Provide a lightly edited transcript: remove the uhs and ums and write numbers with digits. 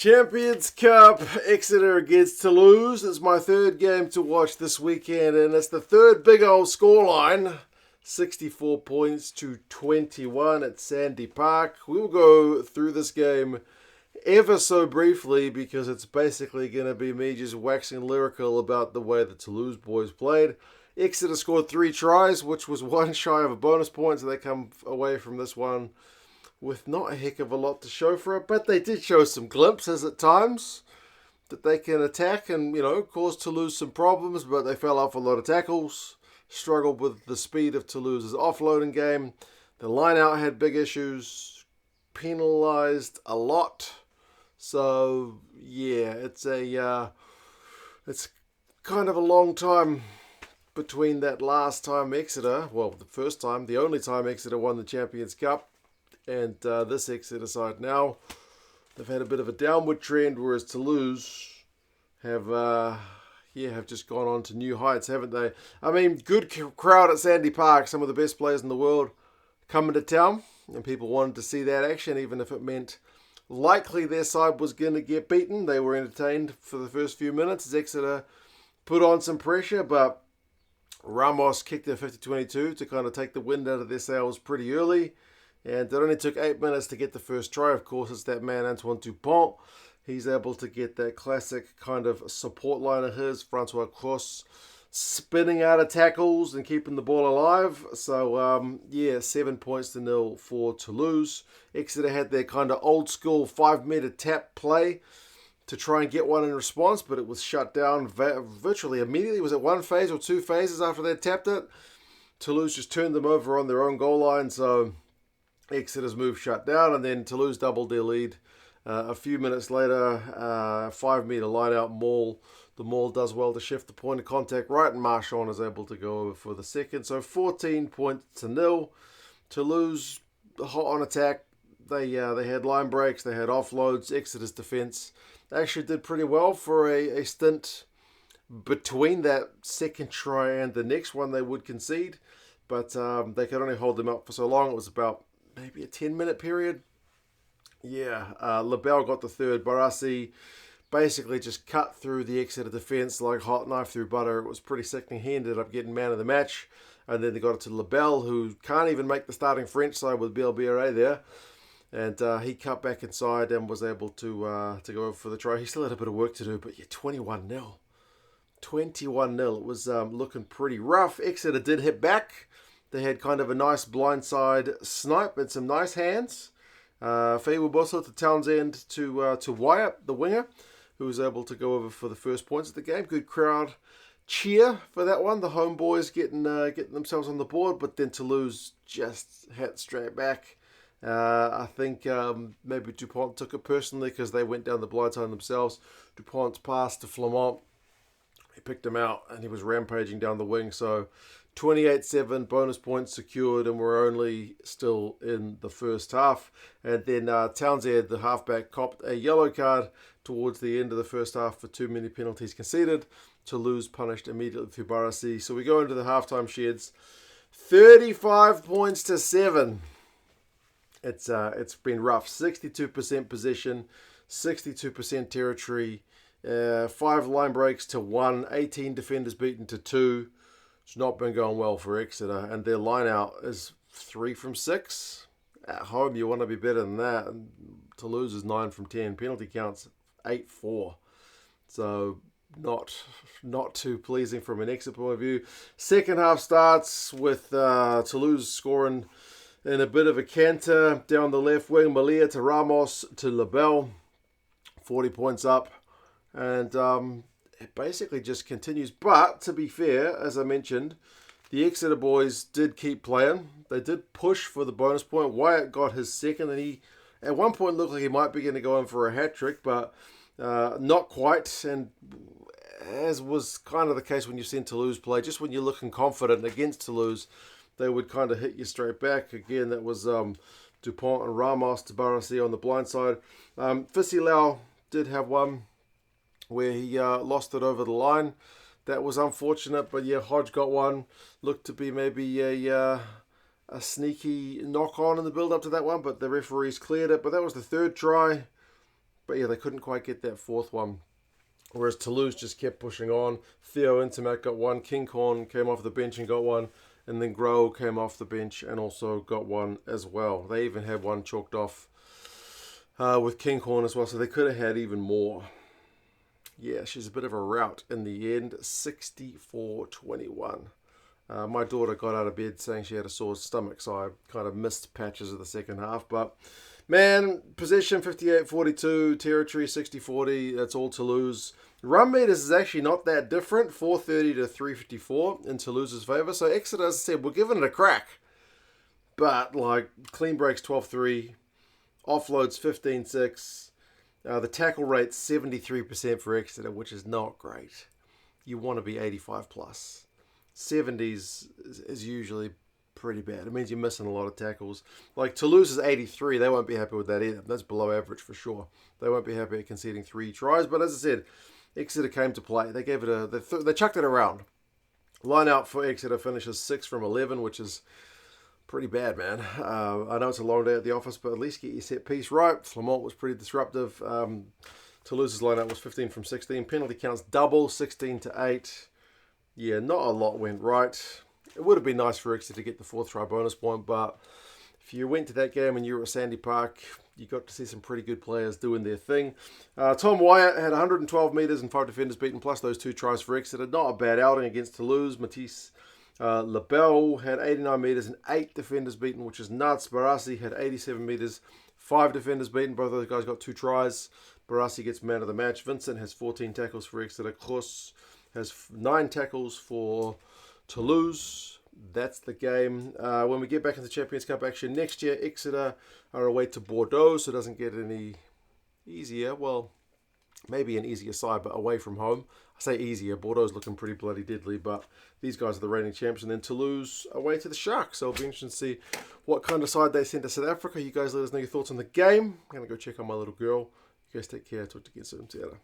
Champions Cup, Exeter against Toulouse. It's my third game to watch this weekend, and it's the third big old scoreline. 64 points to 21 at Sandy Park. We will go through this game ever so briefly because it's basically going to be me just waxing lyrical about the way the Toulouse boys played. Exeter scored 3 tries, which was one shy of a bonus point, so they come away from this one with not a heck of a lot to show for it, but they did show some glimpses at times that they can attack and, cause Toulouse some problems, but they fell off a lot of tackles, struggled with the speed of Toulouse's offloading game. The line-out had big issues, penalised a lot. So, yeah, it's kind of a long time between that last time Exeter, the first time, the only time Exeter won the Champions Cup, and this Exeter side now. They've had a bit of a downward trend, whereas Toulouse have just gone on to new heights, haven't they? I mean, good crowd at Sandy Park, some of the best players in the world coming to town, and people wanted to see that action, even if it meant likely their side was going to get beaten. They were entertained for the first few minutes as Exeter put on some pressure, but Ramos kicked a 50-22 to kind of take the wind out of their sails pretty early. And it only took 8 minutes to get the first try. Of course, it's that man, Antoine Dupont. He's able to get that classic kind of support line of his, Francois Cross, spinning out of tackles and keeping the ball alive. So, 7 points to 0 for Toulouse. Exeter had their kind of old school 5-meter tap play to try and get one in response, but it was shut down virtually immediately. Was it one phase or 2 phases after they tapped it? Toulouse just turned them over on their own goal line, so Exeter's move shut down, and then Toulouse doubled their lead. A few minutes later, 5-meter line-out maul. The maul does well to shift the point of contact right, and Marchand is able to go over for the second. So 14 points to 0. Toulouse hot on attack. They had line breaks, they had offloads. Exeter's defence actually did pretty well for a stint between that second try and the next one they would concede. But they could only hold them up for so long. It was about maybe a 10-minute period. Lebel got the third. Barassi basically just cut through the Exeter defence like hot knife through butter. It was pretty sickening. He ended up getting man of the match. And then they got it to Lebel, who can't even make the starting French side with Bielbiere there. And he cut back inside and was able to go over for the try. He still had a bit of work to do, but 21-0. 21-0. It was looking pretty rough. Exeter did hit back. They had kind of a nice blindside snipe and some nice hands. Feiwuboso to Townsend to Wyatt, the winger, who was able to go over for the first points of the game. Good crowd cheer for that one. The homeboys getting themselves on the board, but then Toulouse just hit straight back. I think maybe Dupont took it personally because they went down the blindside themselves. Dupont's pass to Flamont. He picked him out and he was rampaging down the wing. So 28-7, bonus points secured, and we're only still in the first half. And then Townsend, the halfback, copped a yellow card towards the end of the first half for too many penalties conceded. Toulouse punished immediately through Barassi. So we go into the halftime sheds. 35 points to 7. It's been rough. 62% possession, 62% territory, 5 line breaks to 1, 18 defenders beaten to 2. It's not been going well for Exeter, and their line-out is 3 from 6. At home, you want to be better than that. And Toulouse is 9 from 10. Penalty counts 8-4. So not too pleasing from an Exeter point of view. Second half starts with Toulouse scoring in a bit of a canter down the left wing. Malia to Ramos to Lebel. 40 points up. And it basically just continues. But, to be fair, as I mentioned, the Exeter boys did keep playing. They did push for the bonus point. Wyatt got his second, and he, at one point, looked like he might be going to go in for a hat-trick, but not quite. And as was kind of the case when you've seen Toulouse play, just when you're looking confident against Toulouse, they would kind of hit you straight back. Again, that was Dupont and Ramos to Barassi on the blind side. Fisilau did have one where he lost it over the line. That was unfortunate, but Hodge got one. Looked to be maybe a sneaky knock-on in the build-up to that one, but the referees cleared it. But that was the third try. But yeah, they couldn't quite get that fourth one. Whereas Toulouse just kept pushing on. Theo Intermac got one. Kinghorn came off the bench and got one. And then Grow came off the bench and also got one as well. They even had one chalked off with Kinghorn as well. So they could have had even more. Yeah, she's a bit of a rout in the end. 64-21. My daughter got out of bed saying she had a sore stomach, so I kind of missed patches of the second half. But, man, possession 58-42, territory 60-40, that's all Toulouse. Run meters is actually not that different, 430 to 354 in Toulouse's favour. So Exeter, as I said, we're giving it a crack. But, like, clean breaks 12-3, offloads 15-6. The tackle rate's 73% for Exeter, which is not great. You want to be 85 plus. 70s is usually pretty bad. It means you're missing a lot of tackles. Like Toulouse is 83. They won't be happy with that either. That's below average for sure. They won't be happy at conceding 3 tries. But as I said, Exeter came to play. They gave it they chucked it around. Line out for Exeter finishes 6 from 11, which is pretty bad, man. I know it's a long day at the office, but at least get your set piece right. Flamont was pretty disruptive. Toulouse's lineup was 15 from 16. Penalty counts double, 16-8. Yeah, not a lot went right. It would have been nice for Exeter to get the 4th try bonus point, but if you went to that game and you were at Sandy Park, you got to see some pretty good players doing their thing. Tom Wyatt had 112 metres and 5 defenders beaten, plus those 2 tries for Exeter. Not a bad outing against Toulouse. Matisse LaBelle had 89 metres and 8 defenders beaten, which is nuts. Barassi had 87 metres, 5 defenders beaten. Both of those guys got 2 tries. Barassi gets man of the match. Vincent has 14 tackles for Exeter. Kroos has 9 tackles for Toulouse. That's the game. When we get back into Champions Cup action next year, Exeter are away to Bordeaux, so it doesn't get any easier. Well, maybe an easier side, but away from home. I say easier. Bordeaux's looking pretty bloody deadly, but these guys are the reigning champs. And then Toulouse away to the Sharks. So it'll be interesting to see what kind of side they send to South Africa. You guys let us know your thoughts on the game. I'm going to go check on my little girl. You guys take care. Talk to you again soon. See you later.